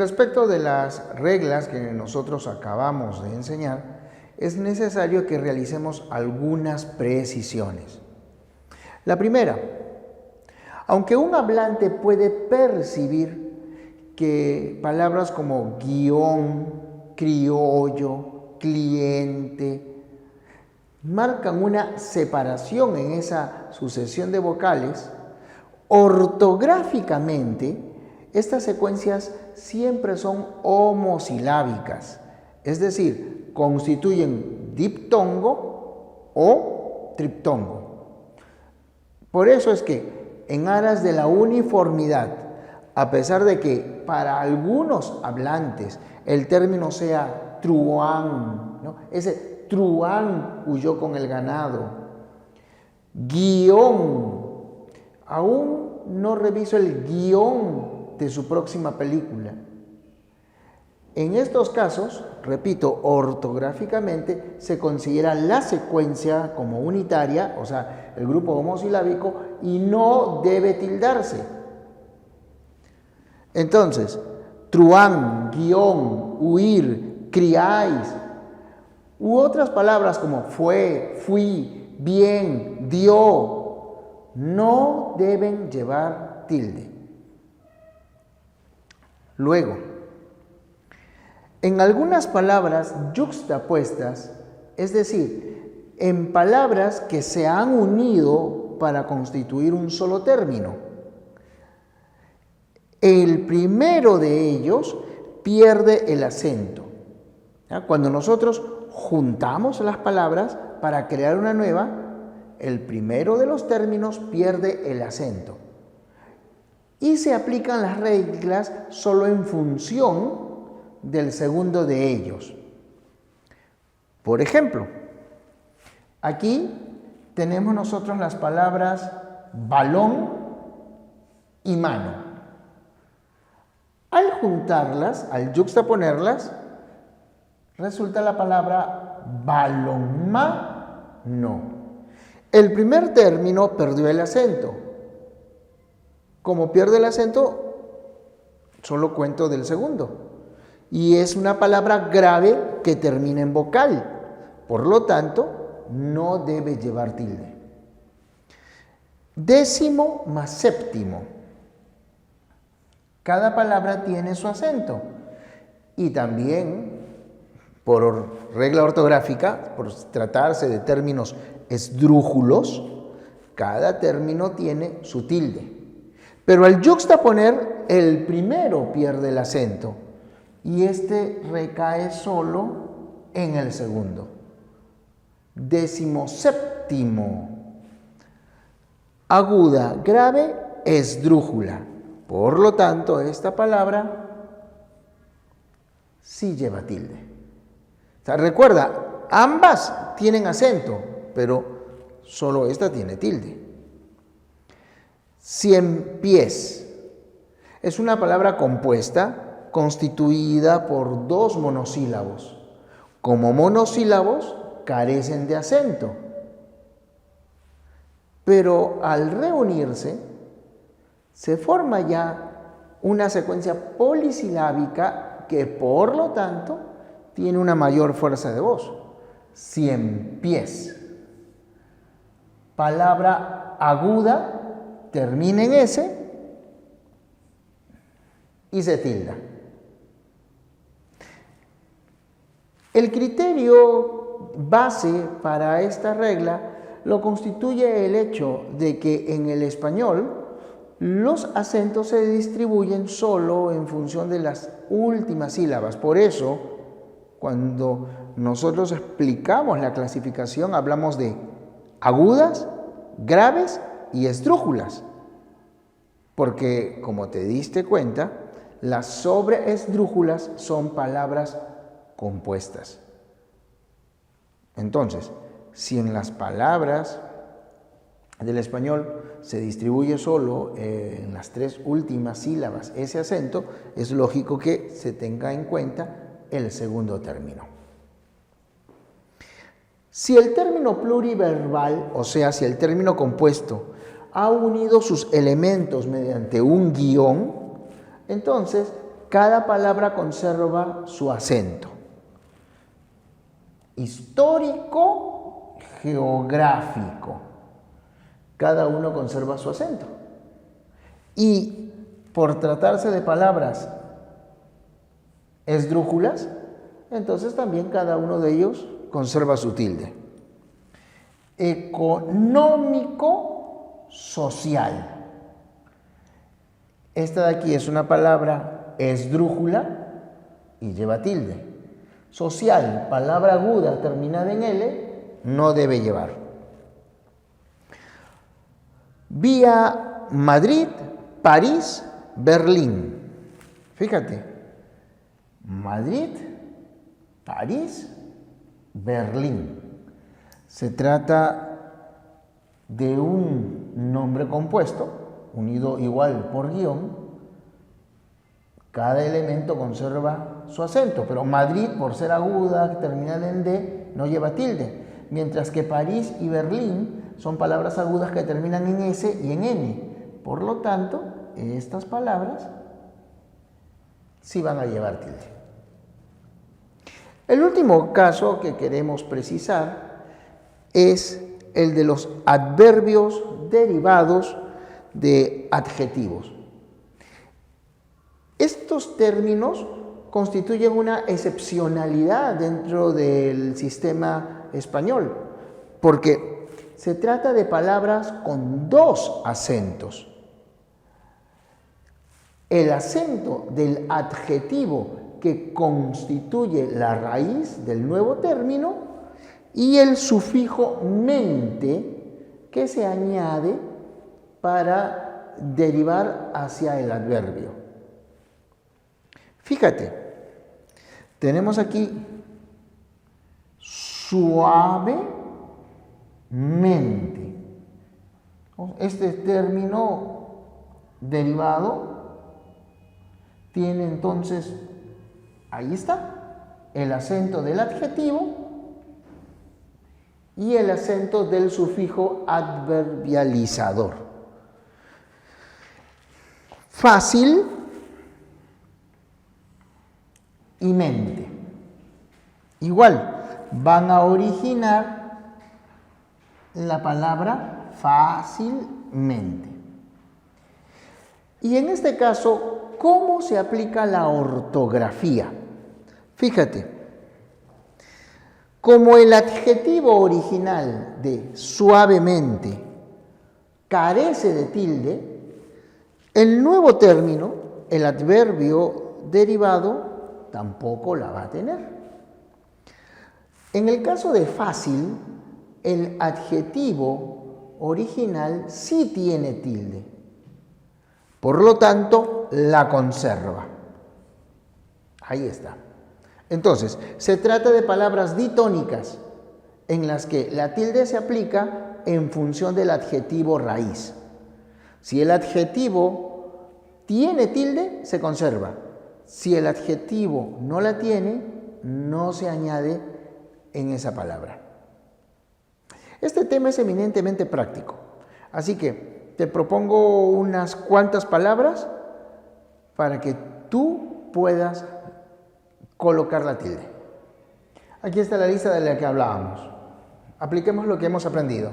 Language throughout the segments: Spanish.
respecto de las reglas que nosotros acabamos de enseñar, es necesario que realicemos algunas precisiones. La primera, aunque un hablante puede percibir que palabras como guión, criollo, cliente, marcan una separación en esa sucesión de vocales, ortográficamente estas secuencias siempre son homosilábicas, es decir, constituyen diptongo o triptongo. Por eso es que en aras de la uniformidad, a pesar de que para algunos hablantes el término sea truán, ¿no? Ese truán huyó con el ganado, guión, aún no reviso el guión de su próxima película. En estos casos, repito, ortográficamente se considera la secuencia como unitaria, o sea, el grupo homosilábico, y no debe tildarse. Entonces, truán, guión, huir, criáis, u otras palabras como fue, fui, bien, dio, no deben llevar tilde. Luego, en algunas palabras yuxtapuestas, es decir, en palabras que se han unido para constituir un solo término, el primero de ellos pierde el acento. ¿Ya? Cuando nosotros juntamos las palabras para crear una nueva, el primero de los términos pierde el acento. Y se aplican las reglas solo en función del segundo de ellos. Por ejemplo, aquí tenemos nosotros las palabras balón y mano. Al juntarlas, al yuxtaponerlas, resulta la palabra balonmano. El primer término perdió el acento. Como pierde el acento, solo cuento del segundo. Y es una palabra grave que termina en vocal. Por lo tanto, no debe llevar tilde. Décimo más séptimo. Cada palabra tiene su acento. Y también, por regla ortográfica, por tratarse de términos esdrújulos, cada término tiene su tilde. Pero al yuxtaponer, el primero pierde el acento y este recae solo en el segundo. Decimoséptimo. Aguda, grave, esdrújula. Por lo tanto, esta palabra sí lleva tilde. O sea, recuerda, ambas tienen acento, pero solo esta tiene tilde. Cien pies. Es una palabra compuesta, constituida por dos monosílabos. Como monosílabos, carecen de acento. Pero al reunirse, se forma ya una secuencia polisilábica que, por lo tanto, tiene una mayor fuerza de voz. Cien pies. Palabra aguda, termina en S y se tilda. El criterio base para esta regla lo constituye el hecho de que en el español los acentos se distribuyen solo en función de las últimas sílabas. Por eso, cuando nosotros explicamos la clasificación, hablamos de agudas, graves y esdrújulas. Porque, como te diste cuenta, las sobreesdrújulas son palabras compuestas. Entonces, si en las palabras del español se distribuye solo en las tres últimas sílabas ese acento, es lógico que se tenga en cuenta el segundo término. Si el término pluriverbal, o sea, si el término compuesto ha unido sus elementos mediante un guión, entonces cada palabra conserva su acento. Histórico, geográfico. Cada uno conserva su acento. Y por tratarse de palabras esdrújulas, entonces también cada uno de ellos conserva su tilde. Económico, social. Esta de aquí es una palabra esdrújula y lleva tilde. Social, palabra aguda terminada en L, no debe llevar. Vía Madrid, París, Berlín. Fíjate, Madrid, París, Berlín. Se trata de un nombre compuesto, unido igual por guión. Cada elemento conserva su acento, pero Madrid, por ser aguda, terminada en D, no lleva tilde, mientras que París y Berlín son palabras agudas que terminan en S y en N. Por lo tanto, estas palabras sí van a llevar tilde. El último caso que queremos precisar es el de los adverbios derivados de adjetivos. Estos términos constituyen una excepcionalidad dentro del sistema español, porque se trata de palabras con dos acentos. El acento del adjetivo que constituye la raíz del nuevo término y el sufijo mente que se añade para derivar hacia el adverbio. Fíjate, tenemos aquí suavemente. Este término derivado tiene entonces, ahí está, el acento del adjetivo y el acento del sufijo adverbializador. Fácil y mente. Igual, van a originar la palabra fácilmente. Y en este caso, ¿cómo se aplica la ortografía? Fíjate, como el adjetivo original de suavemente carece de tilde, el nuevo término, el adverbio derivado, tampoco la va a tener. En el caso de fácil, el adjetivo original sí tiene tilde. Por lo tanto, la conserva. Ahí está. Entonces, se trata de palabras ditónicas en las que la tilde se aplica en función del adjetivo raíz. Si el adjetivo tiene tilde, se conserva. Si el adjetivo no la tiene, no se añade en esa palabra. Este tema es eminentemente práctico, así que te propongo unas cuantas palabras para que tú puedas colocar la tilde. Aquí está la lista de la que hablábamos. Apliquemos lo que hemos aprendido.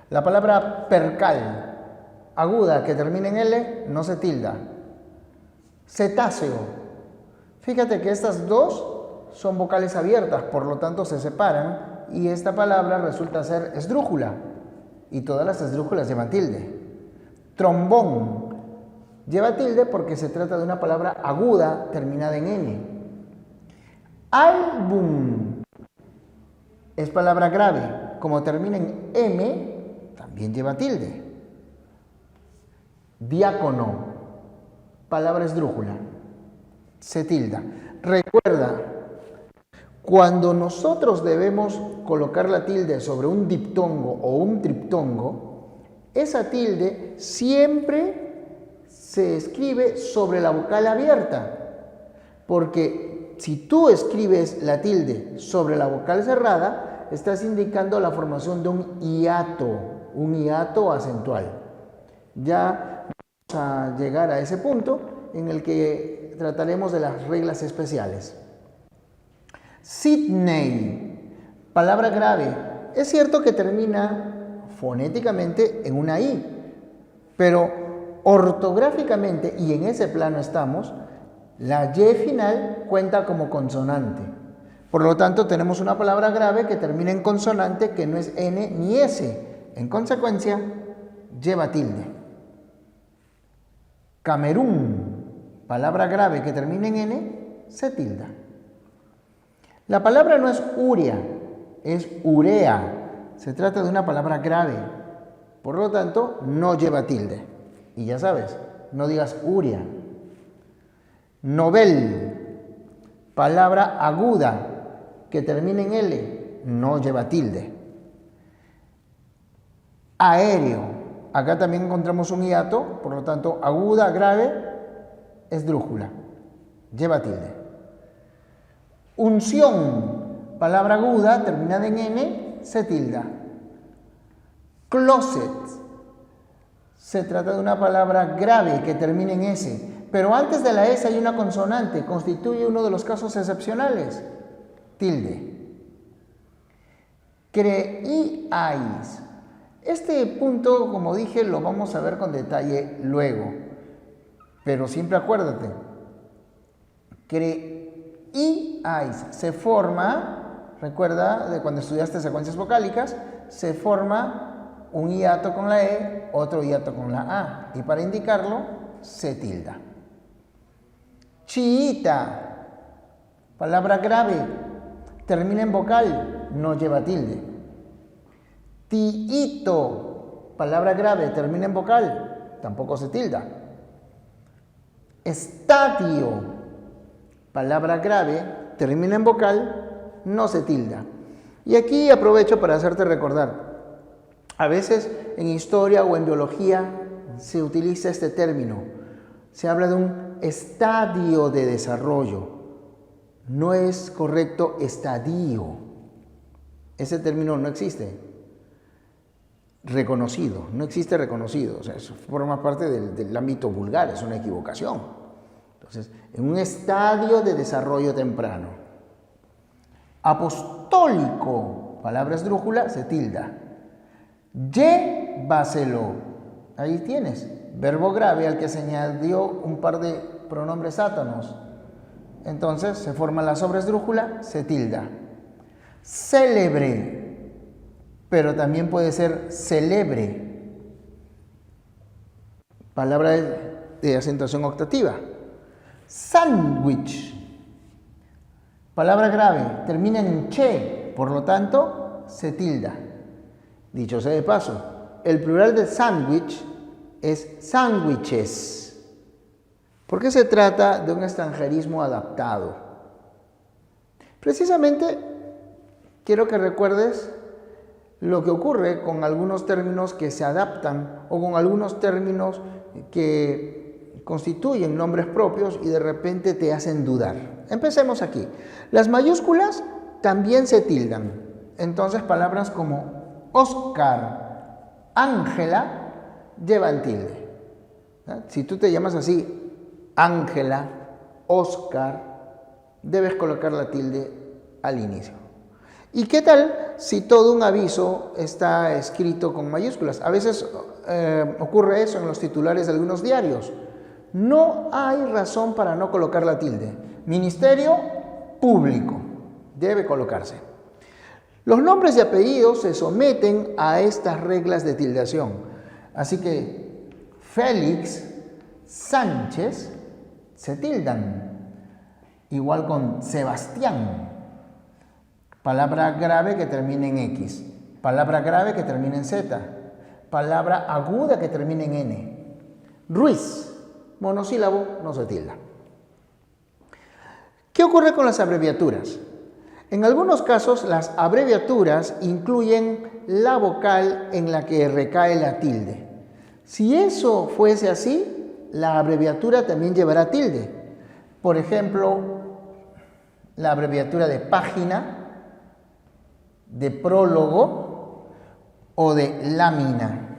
La palabra percal, aguda, que termina en L, no se tilda. Cetáceo. Fíjate que estas dos son vocales abiertas, por lo tanto se separan y esta palabra resulta ser esdrújula y todas las esdrújulas llevan tilde. Trombón lleva tilde porque se trata de una palabra aguda terminada en N. Álbum es palabra grave, como termina en M, también lleva tilde. Diácono, palabra esdrújula, se tilda. Recuerda, cuando nosotros debemos colocar la tilde sobre un diptongo o un triptongo, esa tilde siempre se escribe sobre la vocal abierta, porque si tú escribes la tilde sobre la vocal cerrada, estás indicando la formación de un hiato acentual. Ya vamos a llegar a ese punto en el que trataremos de las reglas especiales. Sydney, palabra grave. Es cierto que termina fonéticamente en una I, pero ortográficamente, y en ese plano estamos, la Y final cuenta como consonante. Por lo tanto, tenemos una palabra grave que termina en consonante que no es N ni S. En consecuencia, lleva tilde. Camerún, palabra grave que termina en N, se tilda. La palabra no es urea, es urea. Se trata de una palabra grave. Por lo tanto, no lleva tilde. Y ya sabes, no digas urea. Novel, palabra aguda que termina en L, no lleva tilde. Aéreo, acá también encontramos un hiato, por lo tanto, aguda, grave, esdrújula, lleva tilde. Unción, palabra aguda, terminada en N, se tilda. Closet, se trata de una palabra grave que termina en S, pero antes de la S hay una consonante, constituye uno de los casos excepcionales, tilde. Creíais. Este punto, como dije, lo vamos a ver con detalle luego, pero siempre acuérdate, creíais se forma, recuerda de cuando estudiaste secuencias vocálicas, se forma un hiato con la E, otro hiato con la A, y para indicarlo, se tilda. Chiita, palabra grave, termina en vocal, no lleva tilde. Tiito, palabra grave, termina en vocal, tampoco se tilda. Estadio, palabra grave, termina en vocal, no se tilda. Y aquí aprovecho para hacerte recordar, a veces en historia o en biología se utiliza este término, se habla de un estadio de desarrollo, no es correcto estadio, ese término no existe reconocido, no existe reconocido, o sea, eso forma parte del ámbito vulgar, es una equivocación. Entonces, en un estadio de desarrollo temprano. Apostólico, palabra esdrújula, se tilda. Llévaselo, ahí tienes, verbo grave al que se añadió un par de pronombres átonos. Entonces, se forma la sobresdrújula, se tilda. Célebre, pero también puede ser celebre, palabra de acentuación octativa. Sándwich, palabra grave, termina en che, por lo tanto, se tilda. Dicho sea de paso, el plural de sándwich es sándwiches, porque se trata de un extranjerismo adaptado. Precisamente, quiero que recuerdes lo que ocurre con algunos términos que se adaptan o con algunos términos que constituyen nombres propios y de repente te hacen dudar. Empecemos aquí. Las mayúsculas también se tildan. Entonces, palabras como Oscar, Ángela, llevan tilde. Si tú te llamas así, Ángela, Oscar, debes colocar la tilde al inicio. ¿Y qué tal si todo un aviso está escrito con mayúsculas? A veces ocurre eso en los titulares de algunos diarios. No hay razón para no colocar la tilde. Ministerio Público, debe colocarse. Los nombres y apellidos se someten a estas reglas de tildación. Así que Félix, Sánchez, se tildan. Igual con Sebastián. Palabra grave que termina en X. Palabra grave que termina en Z. Palabra aguda que termina en N. Ruiz, monosílabo, no se tilda. ¿Qué ocurre con las abreviaturas? En algunos casos, las abreviaturas incluyen la vocal en la que recae la tilde. Si eso fuese así, la abreviatura también llevará tilde. Por ejemplo, la abreviatura de página, de prólogo o de lámina.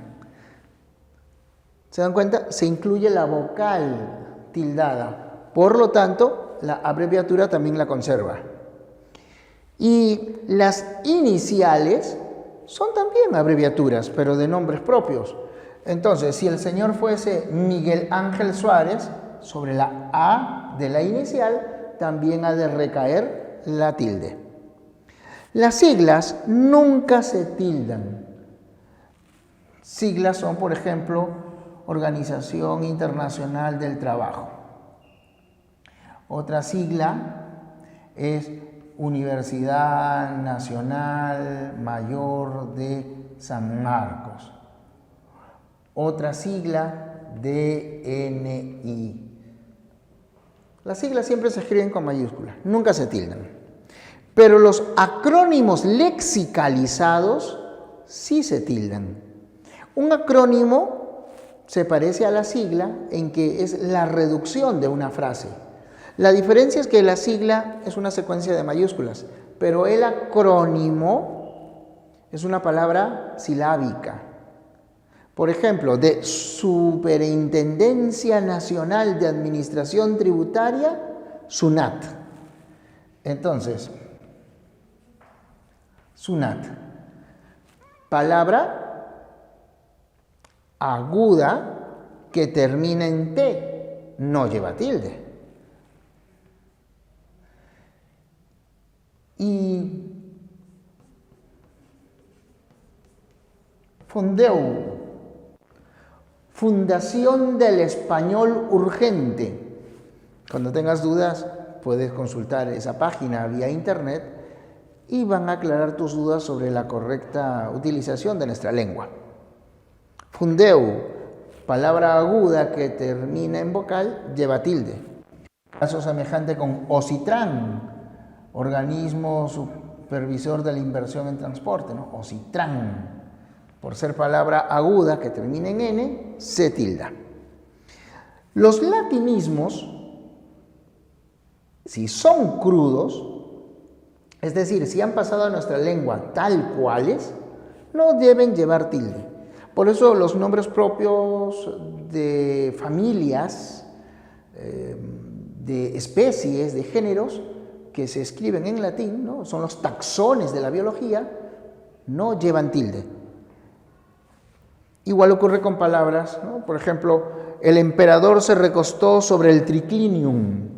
¿Se dan cuenta? Se incluye la vocal tildada Por lo tanto, la abreviatura también la conserva. Y las iniciales son también abreviaturas, pero de nombres propios. Entonces, si el señor fuese Miguel Ángel Suárez, sobre la A de la inicial también ha de recaer la tilde. Las siglas nunca se tildan. Siglas son, por ejemplo, Organización Internacional del Trabajo. Otra sigla es Universidad Nacional Mayor de San Marcos. Otra sigla, DNI. Las siglas siempre se escriben con mayúsculas, nunca se tildan. Pero los acrónimos lexicalizados sí se tildan. Un acrónimo se parece a la sigla en que es la reducción de una frase. La diferencia es que la sigla es una secuencia de mayúsculas, pero el acrónimo es una palabra silábica. Por ejemplo, de Superintendencia Nacional de Administración Tributaria, SUNAT. Entonces, SUNAT, palabra aguda que termina en T, no lleva tilde. Y Fundeu, Fundación del Español Urgente. Cuando tengas dudas, puedes consultar esa página vía internet y van a aclarar tus dudas sobre la correcta utilización de nuestra lengua. Fundeu, palabra aguda que termina en vocal, lleva tilde. Caso semejante con OSITRAN, Organismo Supervisor de la Inversión en Transporte, ¿no? OSITRAN. Por ser palabra aguda que termina en N, se tilda. Los latinismos, si son crudos, es decir, si han pasado a nuestra lengua tal cuales, no deben llevar tilde. Por eso los nombres propios de familias, de especies, de géneros, que se escriben en latín, ¿no? Son los taxones de la biología, no llevan tilde. Igual ocurre con palabras, ¿no? Por ejemplo, el emperador se recostó sobre el triclinium.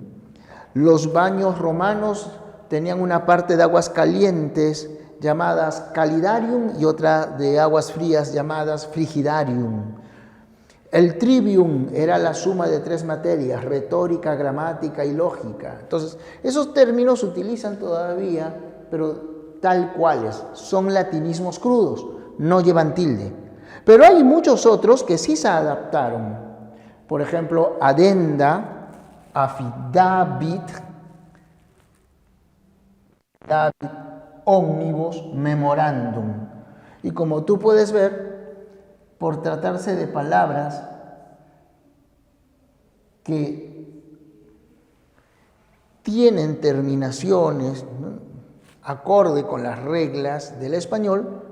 Los baños romanos tenían una parte de aguas calientes llamadas calidarium y otra de aguas frías llamadas frigidarium. El trivium era la suma de 3 materias, retórica, gramática y lógica. Entonces, esos términos se utilizan todavía, pero tal cuales, son latinismos crudos, no llevan tilde. Pero hay muchos otros que sí se adaptaron. Por ejemplo, adenda, affidavit, omnibus, memorandum. Y como tú puedes ver, por tratarse de palabras que tienen terminaciones, ¿no?, acorde con las reglas del español,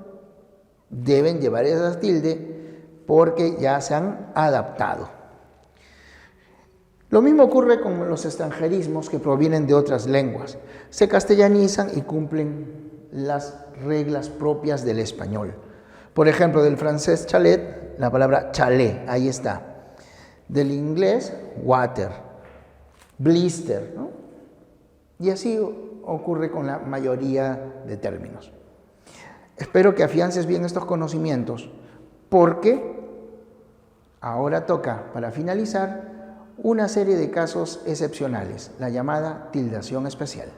deben llevar esas tildes porque ya se han adaptado. Lo mismo ocurre con los extranjerismos que provienen de otras lenguas. Se castellanizan y cumplen las reglas propias del español. Por ejemplo, del francés chalet, la palabra chalet, ahí está. Del inglés, water, blister, ¿no? Y así ocurre con la mayoría de términos. Espero que afiances bien estos conocimientos, porque ahora toca, para finalizar, una serie de casos excepcionales, la llamada tildación especial.